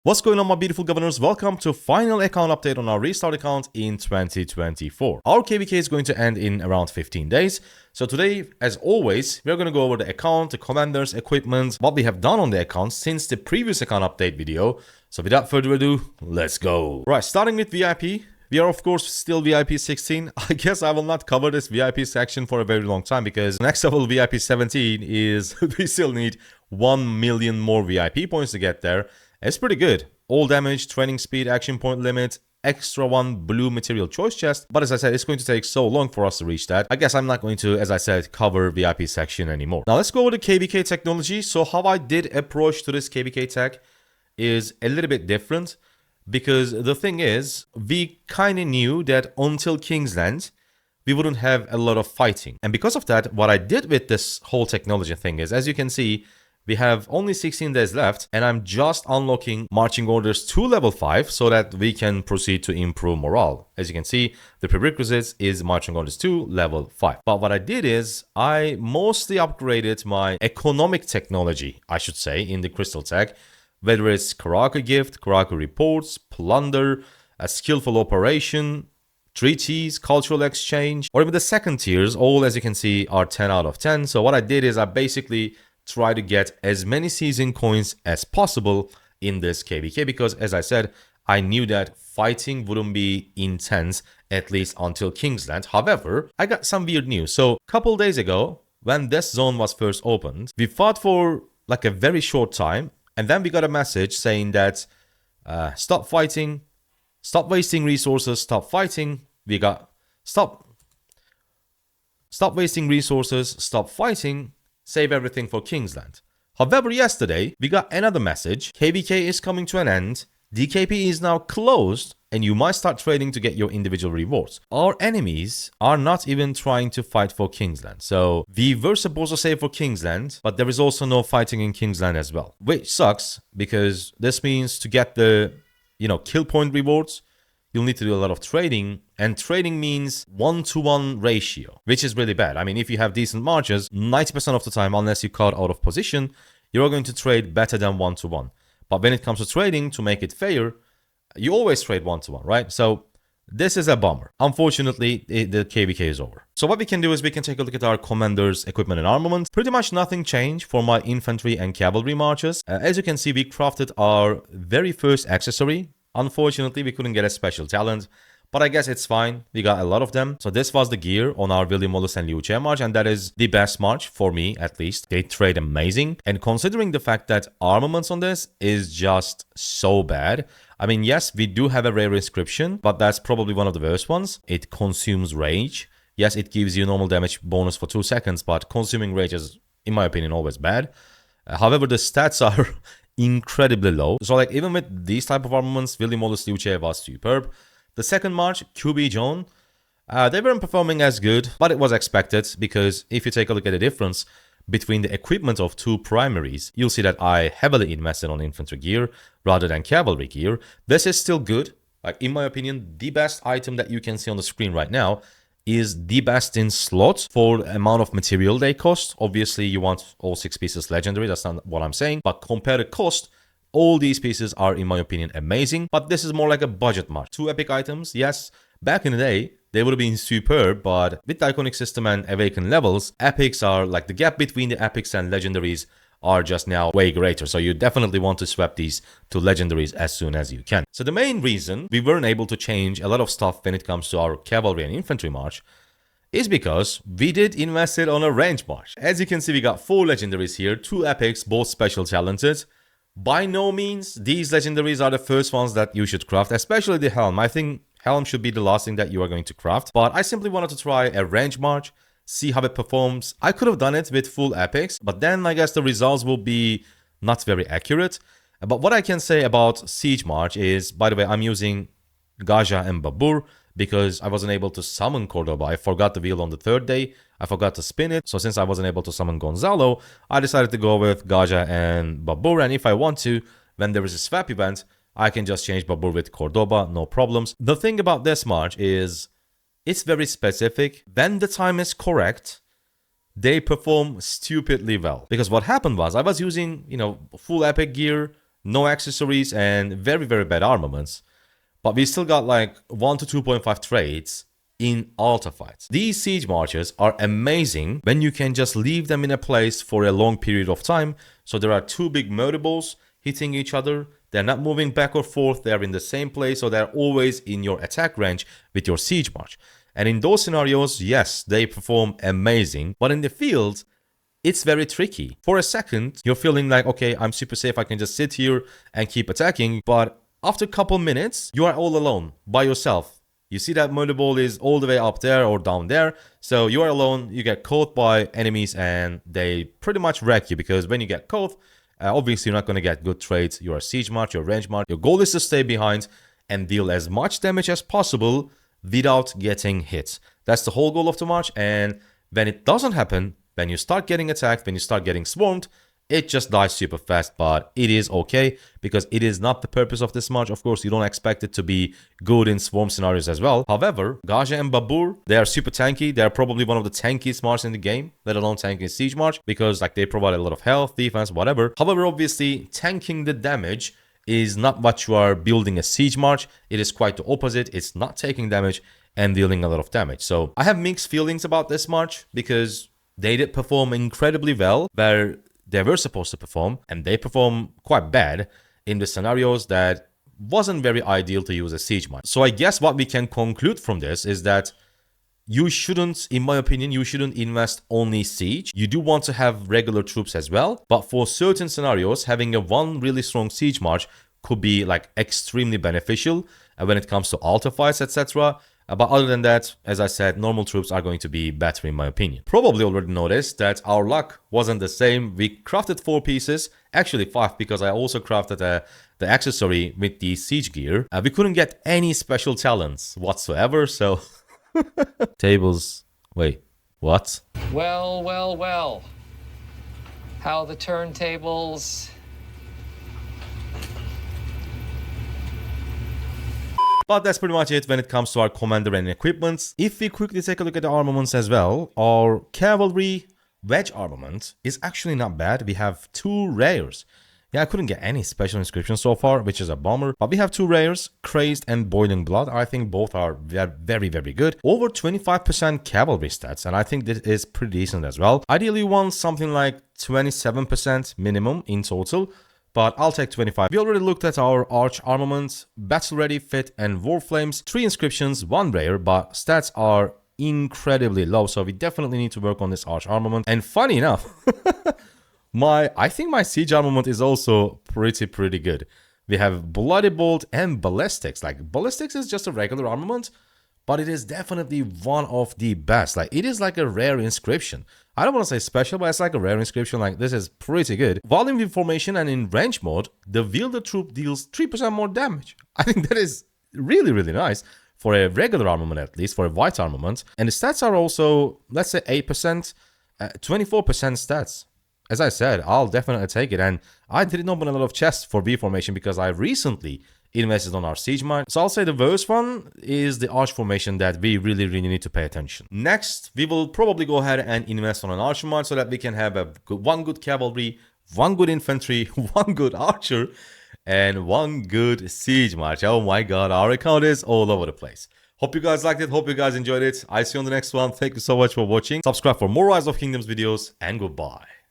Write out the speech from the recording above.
What's going on, my beautiful governors? Welcome to final account update on our restart account in 2024. Our KVK is going to end in around 15 days. So today, as always, we're going to go over the account, the commanders, equipment, what we have done on the account since the previous account update video. So without further ado, let's go. Right, starting with VIP. We are, of course, still VIP 16. I guess I will not cover this VIP section for a very long time because next level VIP 17 is we still need 1 million more VIP points to get there. It's pretty good. All damage, training speed, action point limit, extra 1 blue material choice chest. But as I said, it's going to take so long for us to reach that. I guess I'm not going to, as I said, cover VIP section anymore. Now let's go over the KVK technology. So how I did approach to this KVK tech is a little bit different. Because the thing is, we kind of knew that until Kingsland, we wouldn't have a lot of fighting. And because of that, what I did with this whole technology thing is, as you can see, we have only 16 days left, and I'm just unlocking marching orders to level 5 so that we can proceed to improve morale. As you can see, the prerequisites is marching orders to level 5. But what I did is, I mostly upgraded my economic technology, I should say, in the crystal tech. Whether it's Karaka Gift, Karaka Reports, Plunder, a Skillful Operation, Treaties, Cultural Exchange, or even the second tiers, all as you can see are 10 out of 10. So what I did is I basically try to get as many season coins as possible in this KVK because, as I said, I knew that fighting wouldn't be intense, at least until Kingsland. However, I got some weird news. So a couple days ago, when this zone was first opened, we fought for like a very short time. And then we got a message saying that stop fighting, stop wasting resources, stop fighting. We got stop wasting resources, stop fighting, save everything for Kingsland. However, yesterday we got another message. KVK is coming to an end. DKP is now closed and you might start trading to get your individual rewards. Our enemies are not even trying to fight for Kingsland. So we were supposed to save for Kingsland, but there is also no fighting in Kingsland as well. Which sucks because this means to get the, kill point rewards, you'll need to do a lot of trading. And trading means 1-to-1 ratio, which is really bad. I mean, if you have decent marches, 90% of the time, unless you cut out of position, you're going to trade better than 1-to-1. But when it comes to trading, to make it fair, you always trade 1-to-1, right? So this is a bummer. Unfortunately, the KVK is over. So what we can do is we can take a look at our commanders, equipment, and armaments. Pretty much nothing changed for my infantry and cavalry marches. As you can see, we crafted our very first accessory. Unfortunately, we couldn't get a special talent. But I guess it's fine. We got a lot of them. So this was the gear on our William Wallace and Liu Che march. And that is the best march for me, at least. They trade amazing. And considering the fact that armaments on this is just so bad. I mean, yes, we do have a rare inscription, but that's probably one of the worst ones. It consumes rage. Yes, it gives you normal damage bonus for 2 seconds, but consuming rage is, in my opinion, always bad. However, the stats are incredibly low. So like even with these type of armaments, William Wallace Liu Che was superb. The second march, QB Joan, they weren't performing as good, but it was expected because if you take a look at the difference between the equipment of 2 primaries, you'll see that I heavily invested on infantry gear rather than cavalry gear. This is still good. Like in my opinion, the best item that you can see on the screen right now is the best in slots for the amount of material they cost. Obviously, you want all 6 pieces legendary. That's not what I'm saying. But compared to cost, all these pieces are, in my opinion, amazing, but this is more like a budget march. 2 epic items, yes, back in the day, they would have been superb, but with the iconic system and awakened levels, epics are like the gap between the epics and legendaries are just now way greater. So you definitely want to swap these to legendaries as soon as you can. So the main reason we weren't able to change a lot of stuff when it comes to our cavalry and infantry march is because we did invest it on a range march. As you can see, we got 4 legendaries here, 2 epics, both special talented. By no means, these legendaries are the first ones that you should craft, especially the helm. I think helm should be the last thing that you are going to craft. But I simply wanted to try a range march, see how it performs. I could have done it with full epics, but then I guess the results will be not very accurate. But what I can say about Siege March is, by the way, I'm using Gaja and Babur because I wasn't able to summon Cordoba. I forgot the wheel on the 3rd day. I forgot to spin it. So since I wasn't able to summon Gonzalo, I decided to go with Gaja and Babur. And if I want to, when there is a swap event, I can just change Babur with Cordoba, no problems. The thing about this march is it's very specific. When the time is correct, they perform stupidly well. Because what happened was I was using, full epic gear, no accessories, and very, very bad armaments. But we still got like 1 to 2.5 trades in alta fights. These siege marches are amazing when you can just leave them in a place for a long period of time. So there are two big motorballs hitting each other. They're not moving back or forth. They're in the same place. So they're always in your attack range with your siege march. And in those scenarios, yes, they perform amazing. But in the field, it's very tricky. For a second, you're feeling like, okay, I'm super safe. I can just sit here and keep attacking. But after a couple minutes, you are all alone by yourself. You see that motorball is all the way up there or down there. So you are alone. You get caught by enemies and they pretty much wreck you, because when you get caught, obviously you're not going to get good trades. You're a siege march, you're a range march. Your goal is to stay behind and deal as much damage as possible without getting hit. That's the whole goal of the march. And when it doesn't happen, when you start getting attacked, when you start getting swarmed, it just dies super fast. But it is okay, because it is not the purpose of this march. Of course, you don't expect it to be good in swarm scenarios as well. However, Gaja and Babur, they are super tanky. They are probably one of the tankiest marches in the game, let alone tanky siege march, because like they provide a lot of health, defense, whatever. However, obviously, tanking the damage is not what you are building a siege march. It is quite the opposite. It's not taking damage and dealing a lot of damage. So I have mixed feelings about this march, because they did perform incredibly well where they were supposed to perform, and they perform quite bad in the scenarios that wasn't very ideal to use a siege march. So I guess what we can conclude from this is that you shouldn't, in my opinion, you shouldn't invest only siege. You do want to have regular troops as well, but for certain scenarios, having a one really strong siege march could be like extremely beneficial when it comes to alta fights, etc. But other than that, as I said, normal troops are going to be better in my opinion. Probably already noticed that our luck wasn't the same. We crafted 4 pieces, actually 5, because I also crafted the accessory with the siege gear. We couldn't get any special talents whatsoever, so... Tables... Wait, what? Well, well, well. How the turntables... But that's pretty much it when it comes to our commander and equipments. If we quickly take a look at the armaments as well, our cavalry wedge armament is actually not bad. We have 2 rares. Yeah, I couldn't get any special inscriptions so far, which is a bummer. But we have 2 rares, Crazed and Boiling Blood. I think both are very, very good. Over 25% cavalry stats, and I think this is pretty decent as well. Ideally, you want something like 27% minimum in total, but I'll take 25. We already looked at our arch armament, battle ready, fit, and war flames. 3 inscriptions, 1 rare, but stats are incredibly low, so we definitely need to work on this arch armament. And funny enough, I think my siege armament is also pretty good. We have Bloody Bolt and Ballistics. Like, Ballistics is just a regular armament, but it is definitely one of the best. Like, it is like a rare inscription. I don't want to say special, but it's like a rare inscription. Like, this is pretty good. Volume with formation and in range mode, the wielder troop deals 3% more damage. I think that is really, really nice for a regular armament, at least for a white armament. And the stats are also, let's say 8%, 24% stats. As I said, I'll definitely take it. And I didn't open a lot of chests for V formation because I recently invested on our siege march. So I'll say the worst one is the arch formation that we really need to pay attention. Next, we will probably go ahead and invest on an archer march so that we can have one good cavalry, 1 good infantry, 1 good archer, and 1 good siege march. Oh my god, our account is all over the place. Hope you guys liked it. Hope you guys enjoyed it. I see you on the next one. Thank you so much for watching. Subscribe for more Rise of Kingdoms videos, and goodbye.